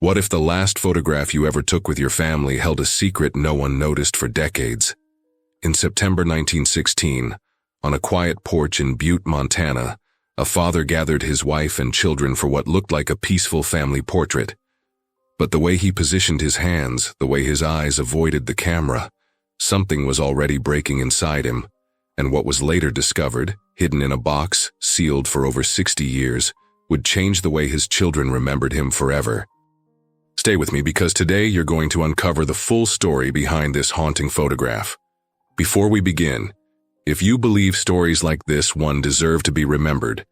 What if the last photograph you ever took with your family held a secret no one noticed for decades? In September 1916, on a quiet porch in Butte, Montana, a father gathered his wife and children for what looked like a peaceful family portrait. But the way he positioned his hands, the way his eyes avoided the camera, something was already breaking inside him, and what was later discovered, hidden in a box, sealed for over 60 years, would change the way his children remembered him forever. Stay with me because today you're going to uncover the full story behind this haunting photograph. Before we begin, if you believe stories like this one deserve to be remembered,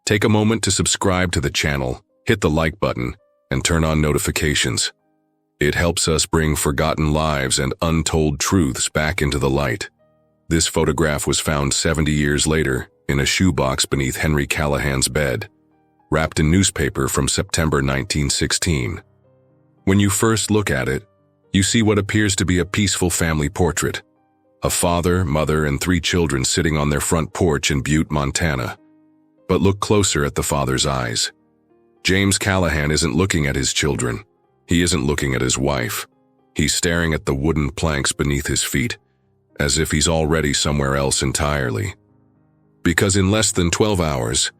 take a moment to subscribe to the channel, hit the like button, and turn on notifications. It helps us bring forgotten lives and untold truths back into the light. This photograph was found 70 years later in a shoebox beneath Henry Callahan's bed, wrapped in newspaper from September 1916. When you first look at it, you see what appears to be a peaceful family portrait. A father, mother, and 3 children sitting on their front porch in Butte, Montana. But look closer at the father's eyes. James Callahan isn't looking at his children. He isn't looking at his wife. He's staring at the wooden planks beneath his feet, as if he's already somewhere else entirely. Because in less than 12 hours,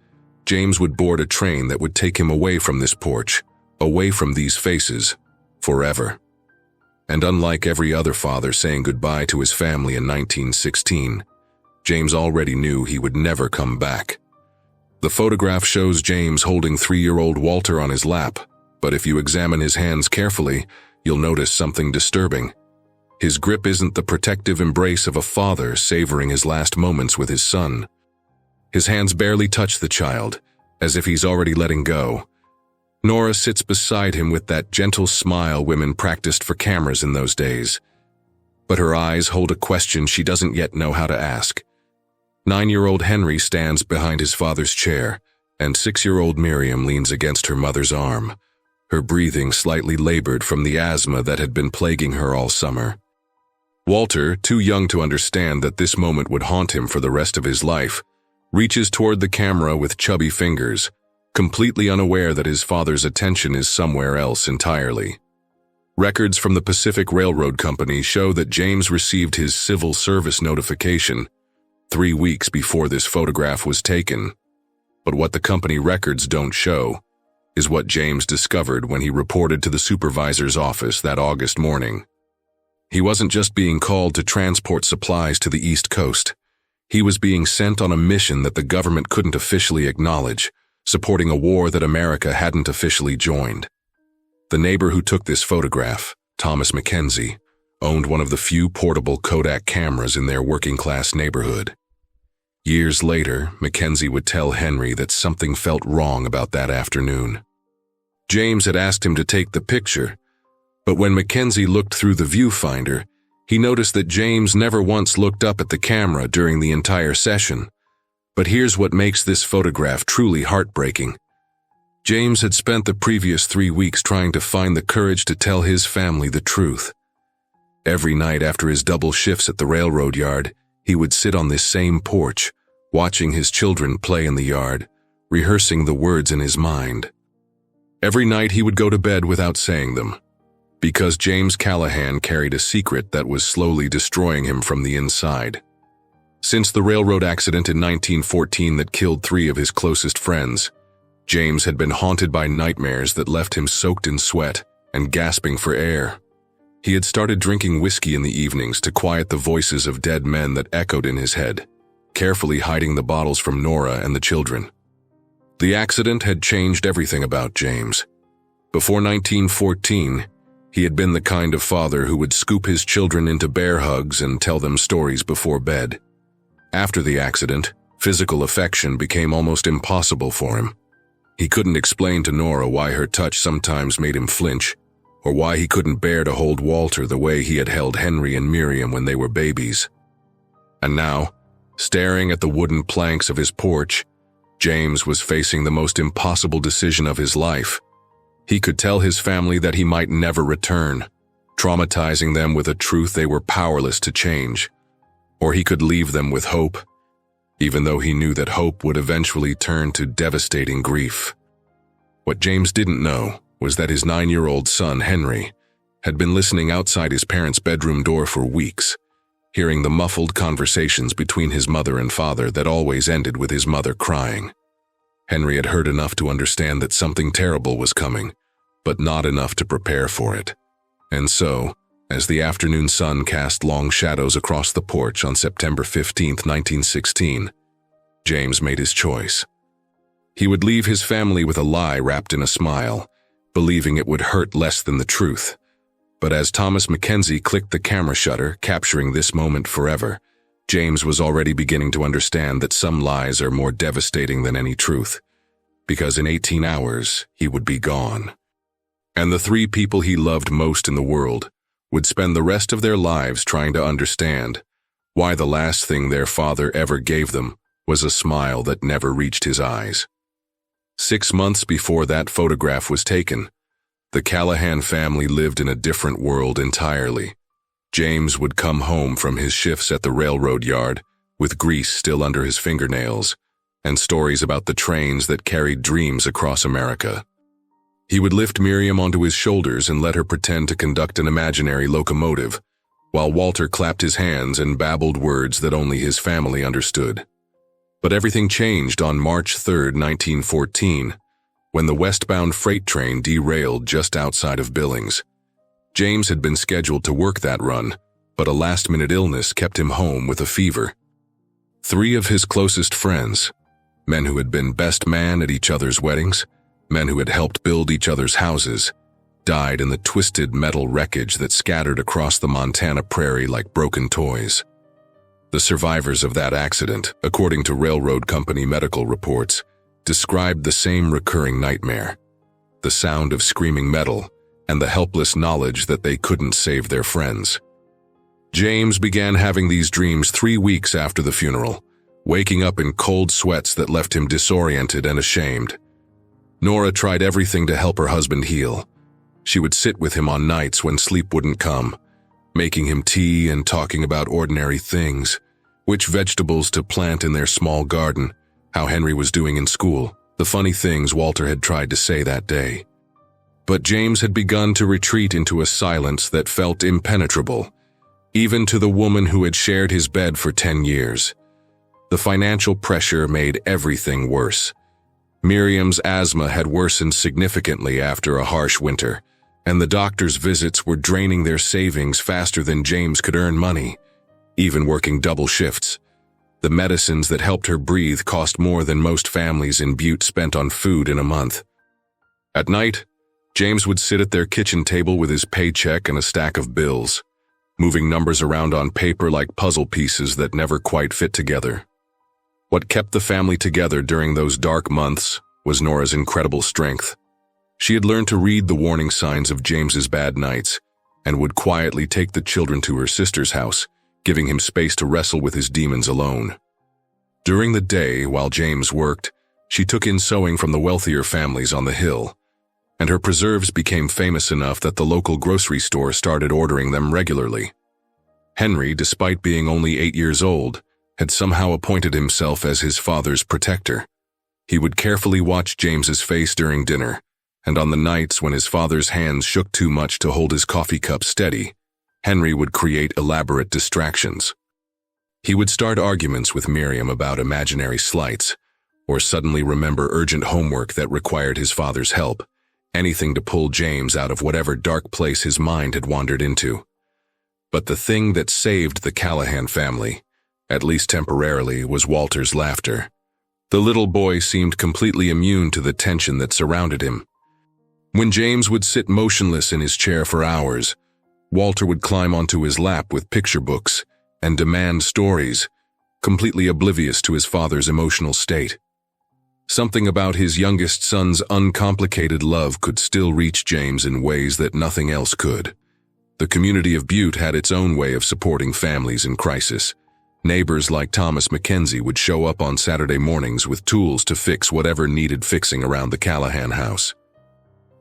James would board a train that would take him away from this porch, away from these faces, forever. And unlike every other father saying goodbye to his family in 1916, James already knew he would never come back. The photograph shows James holding 3-year-old Walter on his lap, but if you examine his hands carefully, you'll notice something disturbing. His grip isn't the protective embrace of a father savoring his last moments with his son. His hands barely touch the child, as if he's already letting go. Nora sits beside him with that gentle smile women practiced for cameras in those days. But her eyes hold a question she doesn't yet know how to ask. 9-year-old Henry stands behind his father's chair, and 6-year-old Miriam leans against her mother's arm, her breathing slightly labored from the asthma that had been plaguing her all summer. Walter, too young to understand that this moment would haunt him for the rest of his life, reaches toward the camera with chubby fingers, completely unaware that his father's attention is somewhere else entirely. Records from the Pacific Railroad Company show that James received his civil service notification 3 weeks before this photograph was taken. But what the company records don't show is what James discovered when he reported to the supervisor's office that August morning. He wasn't just being called to transport supplies to the East Coast. He was being sent on a mission that the government couldn't officially acknowledge, supporting a war that America hadn't officially joined. The neighbor who took this photograph, Thomas Mackenzie, owned one of the few portable Kodak cameras in their working-class neighborhood. Years later, Mackenzie would tell Henry that something felt wrong about that afternoon. James had asked him to take the picture, but when Mackenzie looked through the viewfinder, he noticed that James never once looked up at the camera during the entire session. But here's what makes this photograph truly heartbreaking. James had spent the previous 3 weeks trying to find the courage to tell his family the truth. Every night after his double shifts at the railroad yard, he would sit on this same porch, watching his children play in the yard, rehearsing the words in his mind. Every night he would go to bed without saying them, because James Callahan carried a secret that was slowly destroying him from the inside. Since the railroad accident in 1914 that killed 3 of his closest friends, James had been haunted by nightmares that left him soaked in sweat and gasping for air. He had started drinking whiskey in the evenings to quiet the voices of dead men that echoed in his head, carefully hiding the bottles from Nora and the children. The accident had changed everything about James. Before 1914, he had been the kind of father who would scoop his children into bear hugs and tell them stories before bed. After the accident, physical affection became almost impossible for him. He couldn't explain to Nora why her touch sometimes made him flinch, or why he couldn't bear to hold Walter the way he had held Henry and Miriam when they were babies. And now, staring at the wooden planks of his porch, James was facing the most impossible decision of his life. He could tell his family that he might never return, traumatizing them with a truth they were powerless to change. Or he could leave them with hope, even though he knew that hope would eventually turn to devastating grief. What James didn't know was that his 9-year-old son, Henry, had been listening outside his parents' bedroom door for weeks, hearing the muffled conversations between his mother and father that always ended with his mother crying. Henry had heard enough to understand that something terrible was coming, but not enough to prepare for it. And so, as the afternoon sun cast long shadows across the porch on September 15, 1916, James made his choice. He would leave his family with a lie wrapped in a smile, believing it would hurt less than the truth. But as Thomas Mackenzie clicked the camera shutter, capturing this moment forever, James was already beginning to understand that some lies are more devastating than any truth, because in 18 hours, he would be gone. And the 3 people he loved most in the world would spend the rest of their lives trying to understand why the last thing their father ever gave them was a smile that never reached his eyes. 6 months before that photograph was taken, the Callahan family lived in a different world entirely. James would come home from his shifts at the railroad yard with grease still under his fingernails and stories about the trains that carried dreams across America. He would lift Miriam onto his shoulders and let her pretend to conduct an imaginary locomotive, while Walter clapped his hands and babbled words that only his family understood. But everything changed on March 3, 1914, when the westbound freight train derailed just outside of Billings. James had been scheduled to work that run, but a last-minute illness kept him home with a fever. 3 of his closest friends, men who had been best man at each other's weddings, men who had helped build each other's houses, died in the twisted metal wreckage that scattered across the Montana prairie like broken toys. The survivors of that accident, according to railroad company medical reports, described the same recurring nightmare: the sound of screaming metal and the helpless knowledge that they couldn't save their friends. James began having these dreams 3 weeks after the funeral, waking up in cold sweats that left him disoriented and ashamed. Nora tried everything to help her husband heal. She would sit with him on nights when sleep wouldn't come, making him tea and talking about ordinary things, which vegetables to plant in their small garden, how Henry was doing in school, the funny things Walter had tried to say that day. But James had begun to retreat into a silence that felt impenetrable, even to the woman who had shared his bed for 10 years. The financial pressure made everything worse. Miriam's asthma had worsened significantly after a harsh winter, and the doctor's visits were draining their savings faster than James could earn money, even working double shifts. The medicines that helped her breathe cost more than most families in Butte spent on food in a month. At night, James would sit at their kitchen table with his paycheck and a stack of bills, moving numbers around on paper like puzzle pieces that never quite fit together. What kept the family together during those dark months was Nora's incredible strength. She had learned to read the warning signs of James's bad nights and would quietly take the children to her sister's house, giving him space to wrestle with his demons alone. During the day, while James worked, she took in sewing from the wealthier families on the hill, and her preserves became famous enough that the local grocery store started ordering them regularly. Henry, despite being only 8 years old, had somehow appointed himself as his father's protector. He would carefully watch James's face during dinner, and on the nights when his father's hands shook too much to hold his coffee cup steady, Henry would create elaborate distractions. He would start arguments with Miriam about imaginary slights, or suddenly remember urgent homework that required his father's help, anything to pull James out of whatever dark place his mind had wandered into. But the thing that saved the Callahan family, at least temporarily, was Walter's laughter. The little boy seemed completely immune to the tension that surrounded him. When James would sit motionless in his chair for hours, Walter would climb onto his lap with picture books and demand stories, completely oblivious to his father's emotional state. Something about his youngest son's uncomplicated love could still reach James in ways that nothing else could. The community of Butte had its own way of supporting families in crisis. Neighbors like Thomas Mackenzie would show up on Saturday mornings with tools to fix whatever needed fixing around the Callahan house.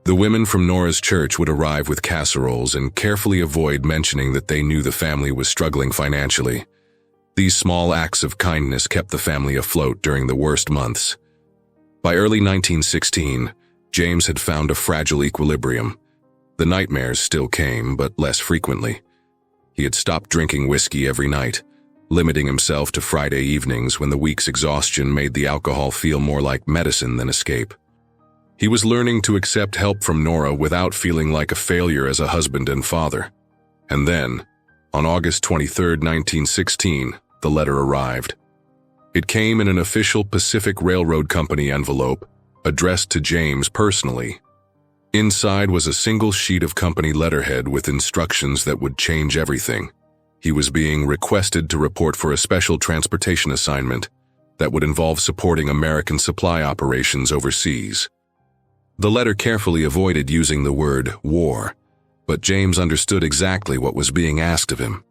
The women from Nora's church would arrive with casseroles and carefully avoid mentioning that they knew the family was struggling financially. These small acts of kindness kept the family afloat during the worst months. By early 1916, James had found a fragile equilibrium. The nightmares still came, but less frequently. He had stopped drinking whiskey every night, limiting himself to Friday evenings when the week's exhaustion made the alcohol feel more like medicine than escape. He was learning to accept help from Nora without feeling like a failure as a husband and father. And then, on August 23, 1916, the letter arrived. It came in an official Pacific Railroad Company envelope, addressed to James personally. Inside was a single sheet of company letterhead with instructions that would change everything. He was being requested to report for a special transportation assignment that would involve supporting American supply operations overseas. The letter carefully avoided using the word war, but James understood exactly what was being asked of him.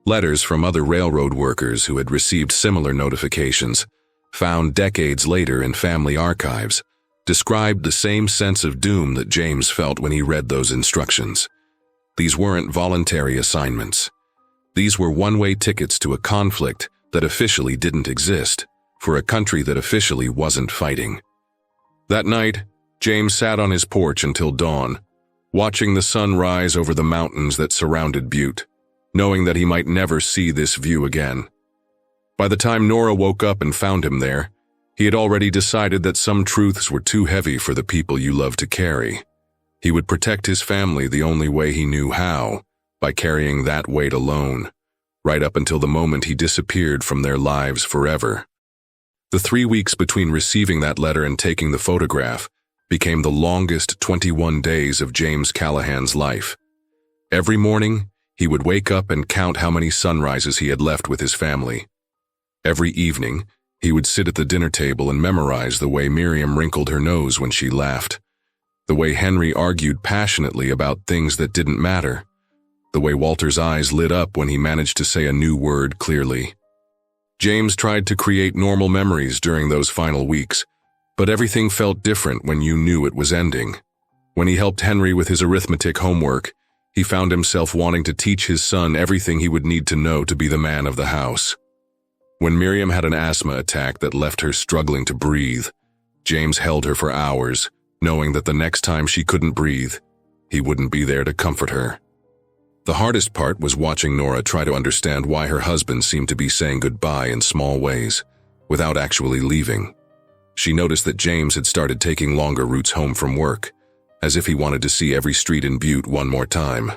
Letters from other railroad workers who had received similar notifications, found decades later in family archives, described the same sense of doom that James felt when he read those instructions. These weren't voluntary assignments. These were one-way tickets to a conflict that officially didn't exist, for a country that officially wasn't fighting. That night, James sat on his porch until dawn, watching the sun rise over the mountains that surrounded Butte, knowing that he might never see this view again. By the time Nora woke up and found him there, he had already decided that some truths were too heavy for the people you love to carry. He would protect his family the only way he knew how, by carrying that weight alone, right up until the moment he disappeared from their lives forever. The 3 weeks between receiving that letter and taking the photograph became the longest 21 days of James Callahan's life. Every morning, he would wake up and count how many sunrises he had left with his family. Every evening, he would sit at the dinner table and memorize the way Miriam wrinkled her nose when she laughed, the way Henry argued passionately about things that didn't matter, the way Walter's eyes lit up when he managed to say a new word clearly. James tried to create normal memories during those final weeks, but everything felt different when you knew it was ending. When he helped Henry with his arithmetic homework, he found himself wanting to teach his son everything he would need to know to be the man of the house. When Miriam had an asthma attack that left her struggling to breathe, James held her for hours, knowing that the next time she couldn't breathe, he wouldn't be there to comfort her. The hardest part was watching Nora try to understand why her husband seemed to be saying goodbye in small ways, without actually leaving. She noticed that James had started taking longer routes home from work, as if he wanted to see every street in Butte one more time.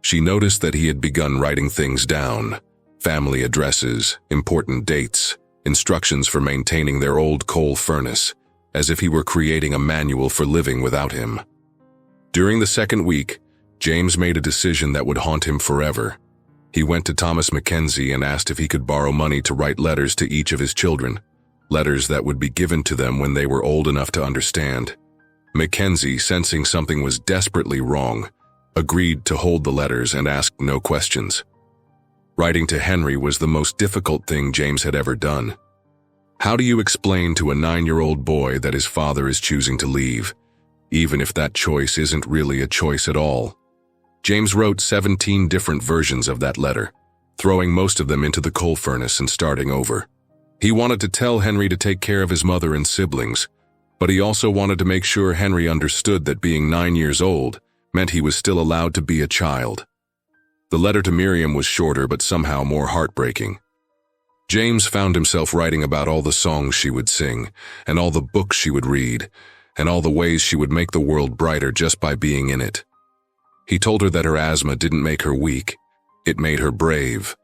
She noticed that he had begun writing things down, family addresses, important dates, instructions for maintaining their old coal furnace, as if he were creating a manual for living without him. During the second week, James made a decision that would haunt him forever. He went to Thomas Mackenzie and asked if he could borrow money to write letters to each of his children, letters that would be given to them when they were old enough to understand. Mackenzie, sensing something was desperately wrong, agreed to hold the letters and asked no questions. Writing to Henry was the most difficult thing James had ever done. How do you explain to a 9-year-old boy that his father is choosing to leave, even if that choice isn't really a choice at all? James wrote 17 different versions of that letter, throwing most of them into the coal furnace and starting over. He wanted to tell Henry to take care of his mother and siblings, but he also wanted to make sure Henry understood that being 9 years old meant he was still allowed to be a child. The letter to Miriam was shorter but somehow more heartbreaking. James found himself writing about all the songs she would sing, and all the books she would read, and all the ways she would make the world brighter just by being in it. He told her that her asthma didn't make her weak, it made her brave,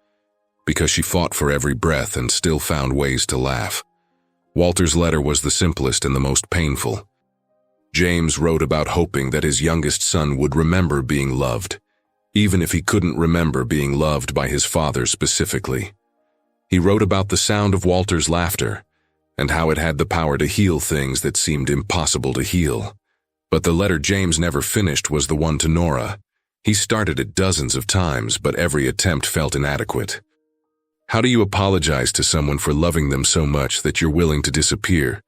because she fought for every breath and still found ways to laugh. Walter's letter was the simplest and the most painful. James wrote about hoping that his youngest son would remember being loved, even if he couldn't remember being loved by his father specifically. He wrote about the sound of Walter's laughter, and how it had the power to heal things that seemed impossible to heal. But the letter James never finished was the one to Nora. He started it dozens of times, but every attempt felt inadequate. How do you apologize to someone for loving them so much that you're willing to disappear,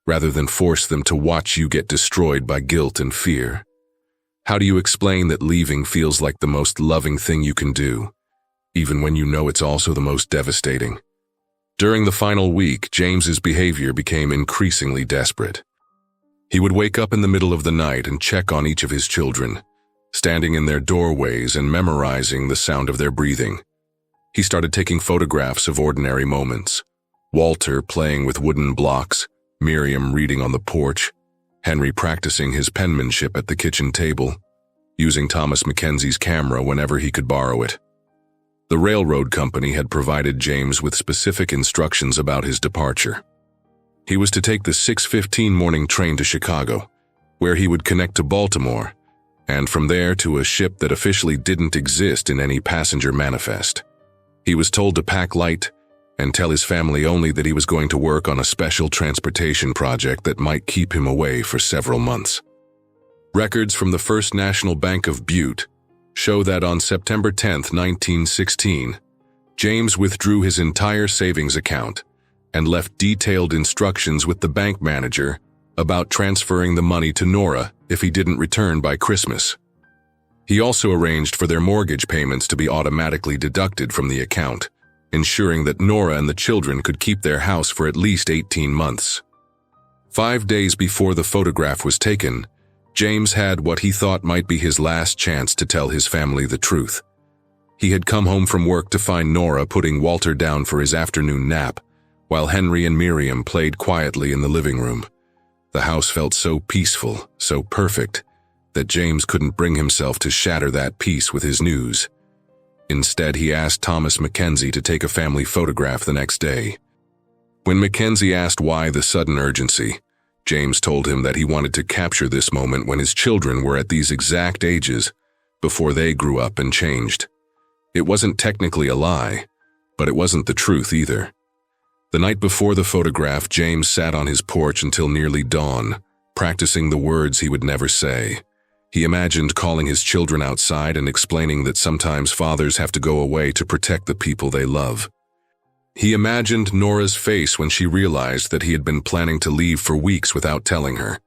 rather than force them to watch you get destroyed by guilt and fear? How do you explain that leaving feels like the most loving thing you can do, even when you know it's also the most devastating? During the final week, James's behavior became increasingly desperate. He would wake up in the middle of the night and check on each of his children, standing in their doorways and memorizing the sound of their breathing. He started taking photographs of ordinary moments. Walter playing with wooden blocks, Miriam reading on the porch, Henry practicing his penmanship at the kitchen table, using Thomas Mackenzie's camera whenever he could borrow it. The railroad company had provided James with specific instructions about his departure. He was to take the 6:15 morning train to Chicago, where he would connect to Baltimore, and from there to a ship that officially didn't exist in any passenger manifest. He was told to pack light and tell his family only that he was going to work on a special transportation project that might keep him away for several months. Records from the First National Bank of Butte show that on September 10, 1916, James withdrew his entire savings account and left detailed instructions with the bank manager about transferring the money to Nora if he didn't return by Christmas. He also arranged for their mortgage payments to be automatically deducted from the account, ensuring that Nora and the children could keep their house for at least 18 months. 5 days before the photograph was taken, James had what he thought might be his last chance to tell his family the truth. He had come home from work to find Nora putting Walter down for his afternoon nap, while Henry and Miriam played quietly in the living room. The house felt so peaceful, so perfect, that James couldn't bring himself to shatter that peace with his news. Instead, he asked Thomas Mackenzie to take a family photograph the next day. When Mackenzie asked why the sudden urgency, James told him that he wanted to capture this moment when his children were at these exact ages, before they grew up and changed. It wasn't technically a lie, but it wasn't the truth either. The night before the photograph, James sat on his porch until nearly dawn, practicing the words he would never say. He imagined calling his children outside and explaining that sometimes fathers have to go away to protect the people they love. He imagined Nora's face when she realized that he had been planning to leave for weeks without telling her.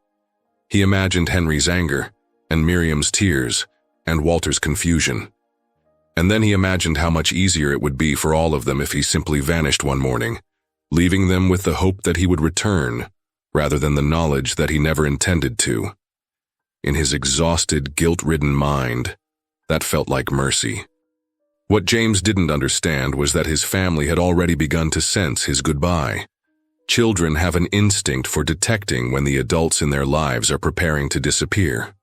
He imagined Henry's anger, and Miriam's tears, and Walter's confusion. And then he imagined how much easier it would be for all of them if he simply vanished one morning, leaving them with the hope that he would return, rather than the knowledge that he never intended to. In his exhausted, guilt-ridden mind, that felt like mercy. What James didn't understand was that his family had already begun to sense his goodbye. Children have an instinct for detecting when the adults in their lives are preparing to disappear.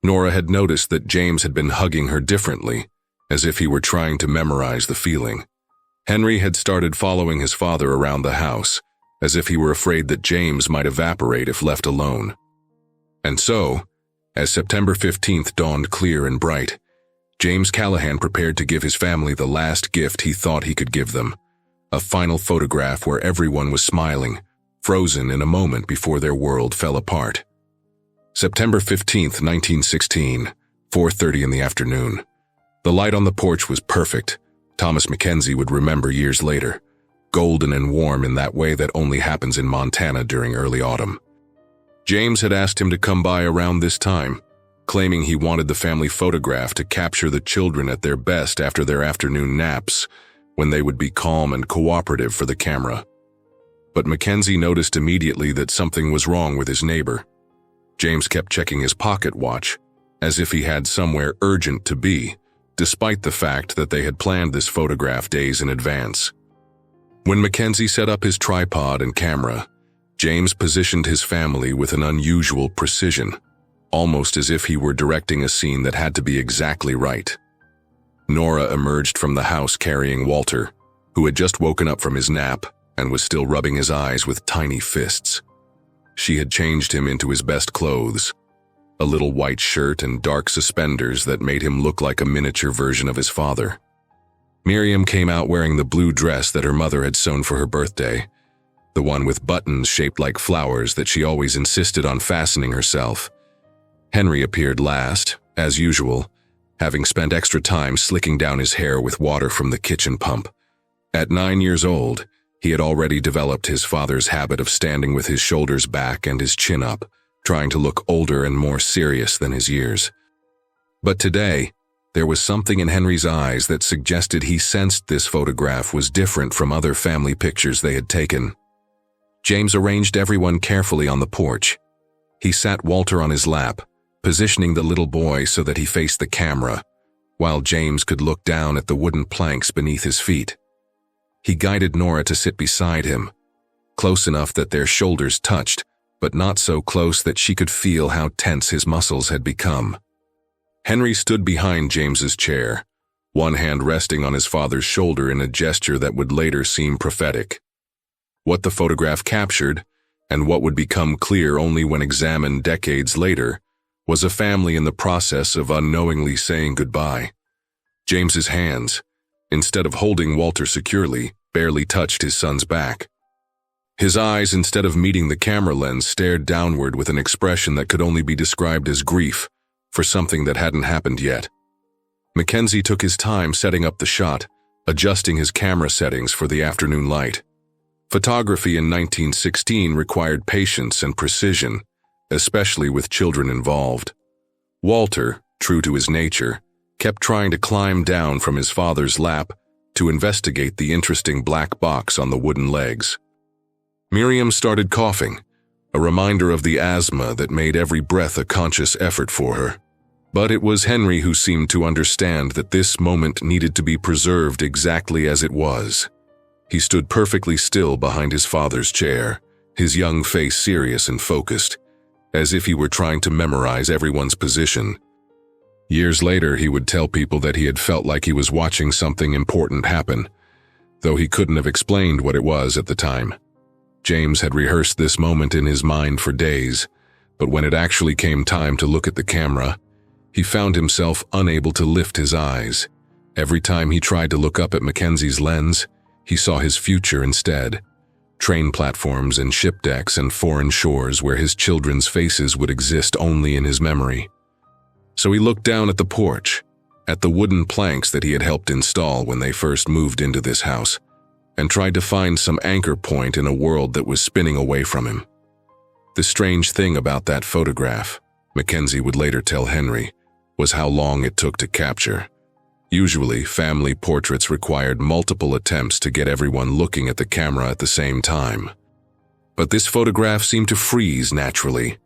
Nora had noticed that James had been hugging her differently, as if he were trying to memorize the feeling. Henry had started following his father around the house, as if he were afraid that James might evaporate if left alone. And so, as September 15th dawned clear and bright, James Callahan prepared to give his family the last gift he thought he could give them, a final photograph where everyone was smiling, frozen in a moment before their world fell apart. September 15th, 1916, 4:30 in the afternoon. The light on the porch was perfect. Thomas Mackenzie would remember years later, golden and warm in that way that only happens in Montana during early autumn. James had asked him to come by around this time, claiming he wanted the family photograph to capture the children at their best after their afternoon naps, when they would be calm and cooperative for the camera. But Mackenzie noticed immediately that something was wrong with his neighbor. James kept checking his pocket watch, as if he had somewhere urgent to be, despite the fact that they had planned this photograph days in advance. When Mackenzie set up his tripod and camera, James positioned his family with an unusual precision, almost as if he were directing a scene that had to be exactly right. Nora emerged from the house carrying Walter, who had just woken up from his nap and was still rubbing his eyes with tiny fists. She had changed him into his best clothes, a little white shirt and dark suspenders that made him look like a miniature version of his father. Miriam came out wearing the blue dress that her mother had sewn for her birthday, the one with buttons shaped like flowers that she always insisted on fastening herself. Henry appeared last, as usual, having spent extra time slicking down his hair with water from the kitchen pump. At 9 years old, he had already developed his father's habit of standing with his shoulders back and his chin up, trying to look older and more serious than his years. But today, there was something in Henry's eyes that suggested he sensed this photograph was different from other family pictures they had taken. James arranged everyone carefully on the porch. He sat Walter on his lap, positioning the little boy so that he faced the camera, while James could look down at the wooden planks beneath his feet. He guided Nora to sit beside him, close enough that their shoulders touched, but not so close that she could feel how tense his muscles had become. Henry stood behind James's chair, one hand resting on his father's shoulder in a gesture that would later seem prophetic. What the photograph captured, and what would become clear only when examined decades later, was a family in the process of unknowingly saying goodbye. James's hands, instead of holding Walter securely, barely touched his son's back. His eyes, instead of meeting the camera lens, stared downward with an expression that could only be described as grief for something that hadn't happened yet. Mackenzie took his time setting up the shot, adjusting his camera settings for the afternoon light. Photography in 1916 required patience and precision, especially with children involved. Walter, true to his nature, kept trying to climb down from his father's lap to investigate the interesting black box on the wooden legs. Miriam started coughing, a reminder of the asthma that made every breath a conscious effort for her. But it was Henry who seemed to understand that this moment needed to be preserved exactly as it was. He stood perfectly still behind his father's chair, his young face serious and focused, as if he were trying to memorize everyone's position. Years later, he would tell people that he had felt like he was watching something important happen, though he couldn't have explained what it was at the time. James had rehearsed this moment in his mind for days, but when it actually came time to look at the camera, he found himself unable to lift his eyes. Every time he tried to look up at Mackenzie's lens, he saw his future instead. Train platforms and ship decks and foreign shores where his children's faces would exist only in his memory. So he looked down at the porch, at the wooden planks that he had helped install when they first moved into this house, and tried to find some anchor point in a world that was spinning away from him. The strange thing about that photograph, Mackenzie would later tell Henry, was how long it took to capture. Usually, family portraits required multiple attempts to get everyone looking at the camera at the same time. But this photograph seemed to freeze naturally,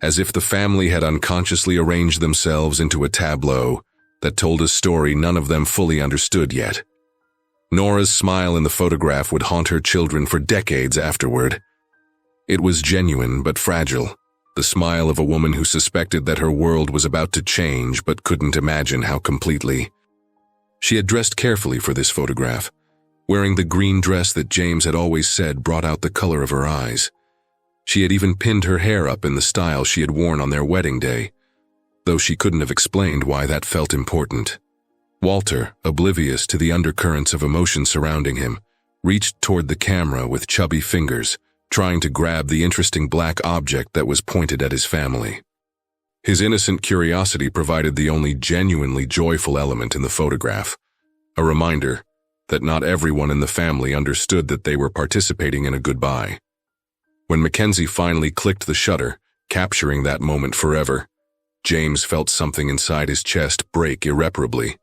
as if the family had unconsciously arranged themselves into a tableau that told a story none of them fully understood yet. Nora's smile in the photograph would haunt her children for decades afterward. It was genuine but fragile, the smile of a woman who suspected that her world was about to change but couldn't imagine how completely. She had dressed carefully for this photograph, wearing the green dress that James had always said brought out the color of her eyes. She had even pinned her hair up in the style she had worn on their wedding day, though she couldn't have explained why that felt important. Walter, oblivious to the undercurrents of emotion surrounding him, reached toward the camera with chubby fingers, trying to grab the interesting black object that was pointed at his family. His innocent curiosity provided the only genuinely joyful element in the photograph, a reminder that not everyone in the family understood that they were participating in a goodbye. When Mackenzie finally clicked the shutter, capturing that moment forever, James felt something inside his chest break irreparably.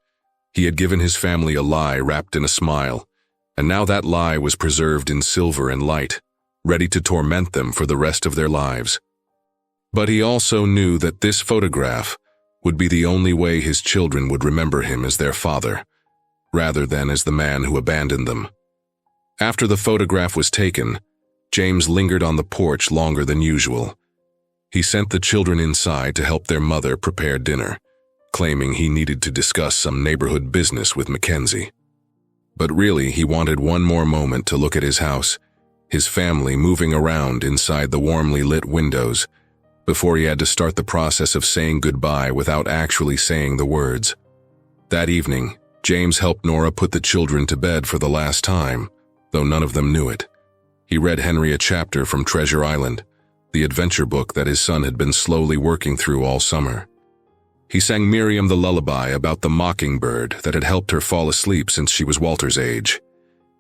He had given his family a lie wrapped in a smile, and now that lie was preserved in silver and light, ready to torment them for the rest of their lives. But he also knew that this photograph would be the only way his children would remember him as their father, rather than as the man who abandoned them. After the photograph was taken, James lingered on the porch longer than usual. He sent the children inside to help their mother prepare dinner, claiming he needed to discuss some neighborhood business with Mackenzie. But really, he wanted one more moment to look at his house, his family moving around inside the warmly lit windows, before he had to start the process of saying goodbye without actually saying the words. That evening, James helped Nora put the children to bed for the last time, though none of them knew it. He read Henry a chapter from Treasure Island, the adventure book that his son had been slowly working through all summer. He sang Miriam the lullaby about the mockingbird that had helped her fall asleep since she was Walter's age.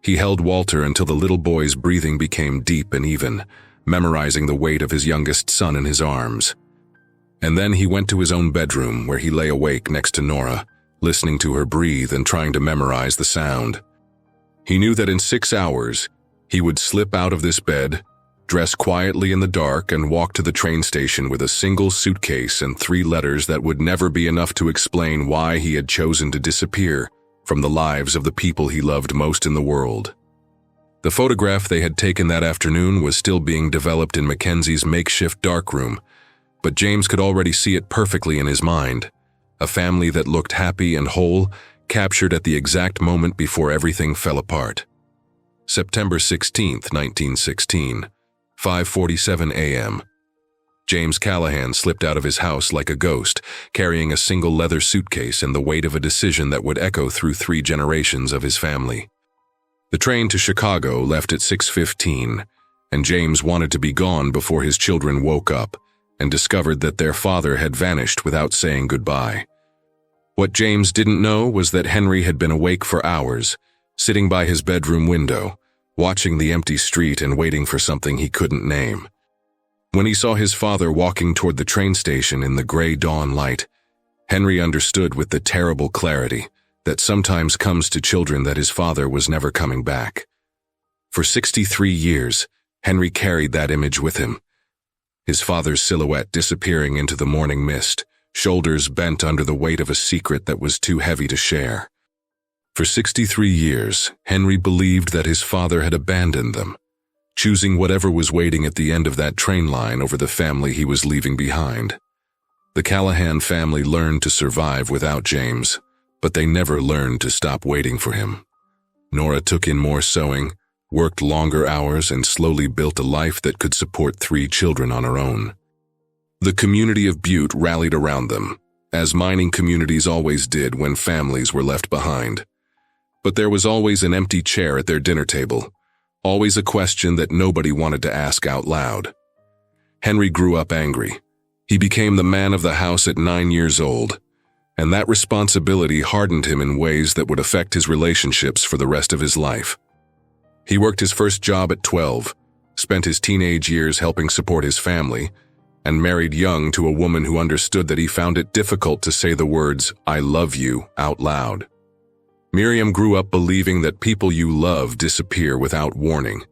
He held Walter until the little boy's breathing became deep and even, memorizing the weight of his youngest son in his arms. And then he went to his own bedroom where he lay awake next to Nora, listening to her breathe and trying to memorize the sound. He knew that in 6 hours, he would slip out of this bed, dress quietly in the dark, and walk to the train station with a single suitcase and 3 letters that would never be enough to explain why he had chosen to disappear from the lives of the people he loved most in the world. The photograph they had taken that afternoon was still being developed in Mackenzie's makeshift darkroom, but James could already see it perfectly in his mind. A family that looked happy and whole, captured at the exact moment before everything fell apart. September 16, 1916, 5:47 a.m. James Callahan slipped out of his house like a ghost, carrying a single leather suitcase and the weight of a decision that would echo through 3 generations of his family. The train to Chicago left at 6:15, and James wanted to be gone before his children woke up and discovered that their father had vanished without saying goodbye. What James didn't know was that Henry had been awake for hours, sitting by his bedroom window, watching the empty street and waiting for something he couldn't name. When he saw his father walking toward the train station in the gray dawn light, Henry understood with the terrible clarity that sometimes comes to children that his father was never coming back. For 63 years, Henry carried that image with him. His father's silhouette disappearing into the morning mist, shoulders bent under the weight of a secret that was too heavy to share. For 63 years, Henry believed that his father had abandoned them, choosing whatever was waiting at the end of that train line over the family he was leaving behind. The Callahan family learned to survive without James, but they never learned to stop waiting for him. Nora took in more sewing, worked longer hours, and slowly built a life that could support 3 children on her own. The community of Butte rallied around them, as mining communities always did when families were left behind. But there was always an empty chair at their dinner table, always a question that nobody wanted to ask out loud. Henry grew up angry. He became the man of the house at 9 years old, and that responsibility hardened him in ways that would affect his relationships for the rest of his life. He worked his first job at 12, spent his teenage years helping support his family, and married young to a woman who understood that he found it difficult to say the words, "I love you," out loud. Miriam grew up believing that people you love disappear without warning.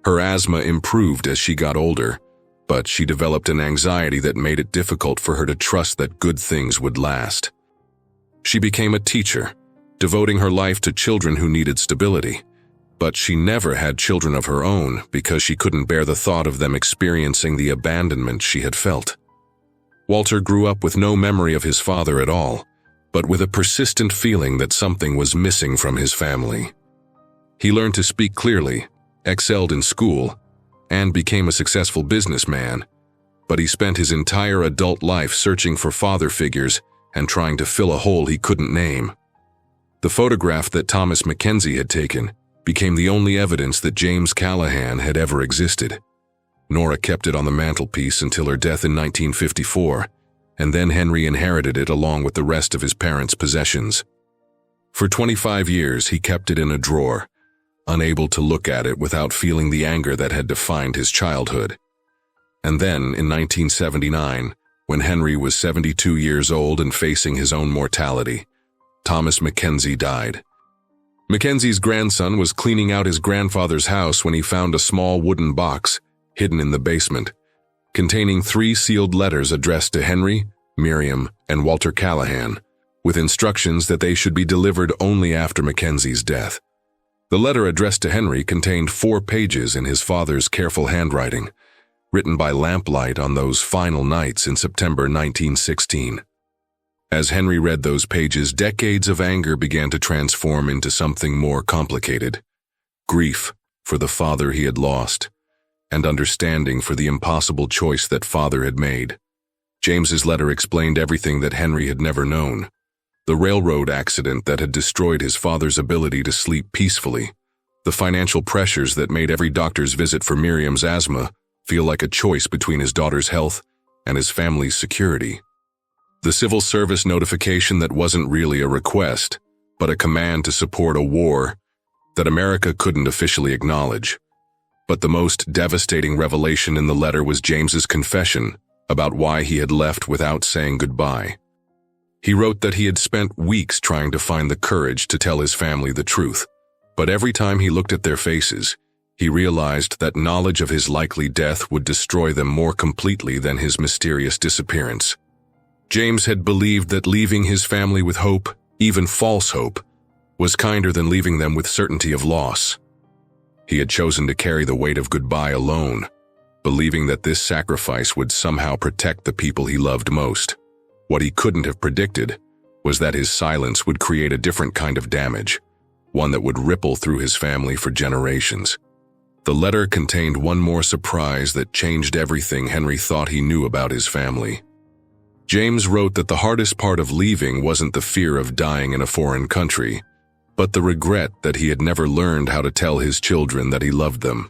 Her asthma improved as she got older, but she developed an anxiety that made it difficult for her to trust that good things would last. She became a teacher, devoting her life to children who needed stability, but she never had children of her own because she couldn't bear the thought of them experiencing the abandonment she had felt. Walter grew up with no memory of his father at all, but with a persistent feeling that something was missing from his family. He learned to speak clearly, excelled in school, and became a successful businessman, but he spent his entire adult life searching for father figures and trying to fill a hole he couldn't name. The photograph that Thomas Mackenzie had taken became the only evidence that James Callahan had ever existed. Nora kept it on the mantelpiece until her death in 1954, and then Henry inherited it along with the rest of his parents' possessions. For 25 years, he kept it in a drawer, unable to look at it without feeling the anger that had defined his childhood. And then, in 1979, when Henry was 72 years old and facing his own mortality, Thomas Mackenzie died. Mackenzie's grandson was cleaning out his grandfather's house when he found a small wooden box hidden in the basement, containing 3 sealed letters addressed to Henry, Miriam, and Walter Callahan, with instructions that they should be delivered only after Mackenzie's death. The letter addressed to Henry contained 4 pages in his father's careful handwriting, written by lamplight on those final nights in September 1916. As Henry read those pages, decades of anger began to transform into something more complicated: grief for the father he had lost, and understanding for the impossible choice that father had made. James's letter explained everything that Henry had never known: the railroad accident that had destroyed his father's ability to sleep peacefully, the financial pressures that made every doctor's visit for Miriam's asthma feel like a choice between his daughter's health and his family's security, the civil service notification that wasn't really a request, but a command to support a war that America couldn't officially acknowledge. But the most devastating revelation in the letter was James's confession about why he had left without saying goodbye. He wrote that he had spent weeks trying to find the courage to tell his family the truth, but every time he looked at their faces, He realized that knowledge of his likely death would destroy them more completely than his mysterious disappearance. James had believed that leaving his family with hope, even false hope, was kinder than leaving them with certainty of loss. He had chosen to carry the weight of goodbye alone, believing that this sacrifice would somehow protect the people he loved most. What he couldn't have predicted was that his silence would create a different kind of damage, one that would ripple through his family for generations. The letter contained one more surprise that changed everything Henry thought he knew about his family. James wrote that the hardest part of leaving wasn't the fear of dying in a foreign country, but the regret that he had never learned how to tell his children that he loved them.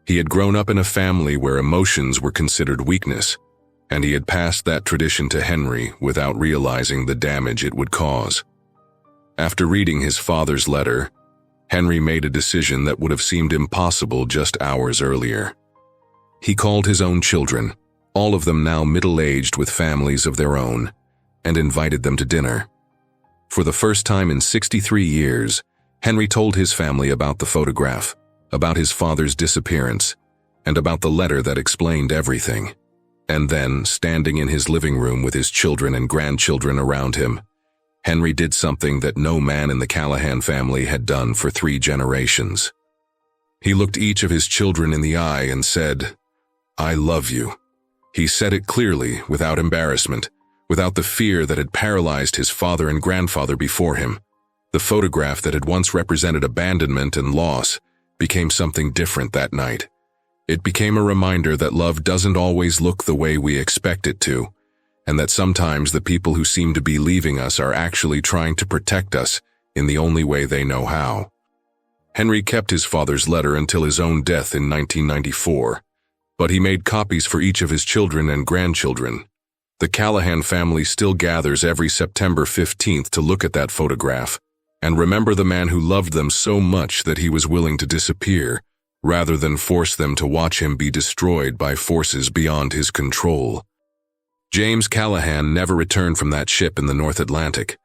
He had grown up in a family where emotions were considered weakness, and he had passed that tradition to Henry without realizing the damage it would cause. After reading his father's letter, Henry made a decision that would have seemed impossible just hours earlier. He called his own children, all of them now middle-aged with families of their own, and invited them to dinner. For the first time in 63 years, Henry told his family about the photograph, about his father's disappearance, and about the letter that explained everything. And then, standing in his living room with his children and grandchildren around him, Henry did something that no man in the Callahan family had done for 3 generations. He looked each of his children in the eye and said, "I love you." He said it clearly, without embarrassment, without the fear that had paralyzed his father and grandfather before him. The photograph that had once represented abandonment and loss became something different that night. It became a reminder that love doesn't always look the way we expect it to, and that sometimes the people who seem to be leaving us are actually trying to protect us in the only way they know how. Henry kept his father's letter until his own death in 1994, but he made copies for each of his children and grandchildren. The Callahan family still gathers every September 15th to look at that photograph and remember the man who loved them so much that he was willing to disappear, rather than force them to watch him be destroyed by forces beyond his control. James Callahan never returned from that ship in the North Atlantic,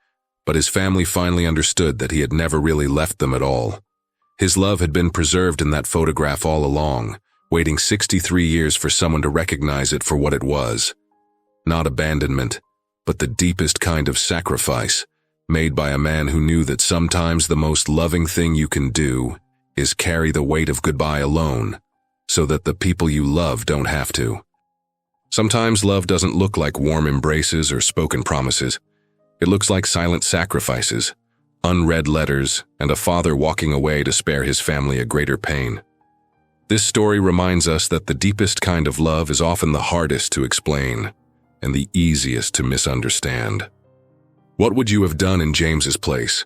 but his family finally understood that he had never really left them at all. His love had been preserved in that photograph all along, waiting 63 years for someone to recognize it for what it was. Not abandonment, but the deepest kind of sacrifice, made by a man who knew that sometimes the most loving thing you can do is carry the weight of goodbye alone, so that the people you love don't have to. Sometimes love doesn't look like warm embraces or spoken promises. It looks like silent sacrifices, unread letters, and a father walking away to spare his family a greater pain. This story reminds us that the deepest kind of love is often the hardest to explain and the easiest to misunderstand. What would you have done in James's place?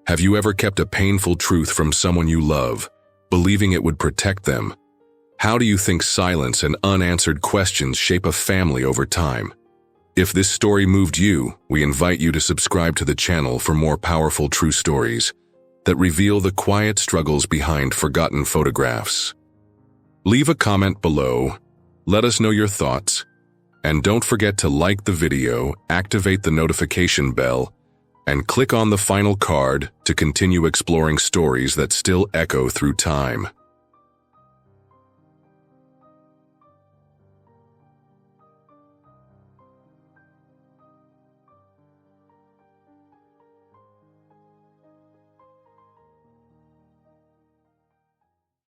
Have you ever kept a painful truth from someone you love, believing it would protect them? How do you think silence and unanswered questions shape a family over time? If this story moved you, we invite you to subscribe to the channel for more powerful true stories that reveal the quiet struggles behind forgotten photographs. Leave a comment below, let us know your thoughts, and don't forget to like the video, activate the notification bell, and click on the final card to continue exploring stories that still echo through time.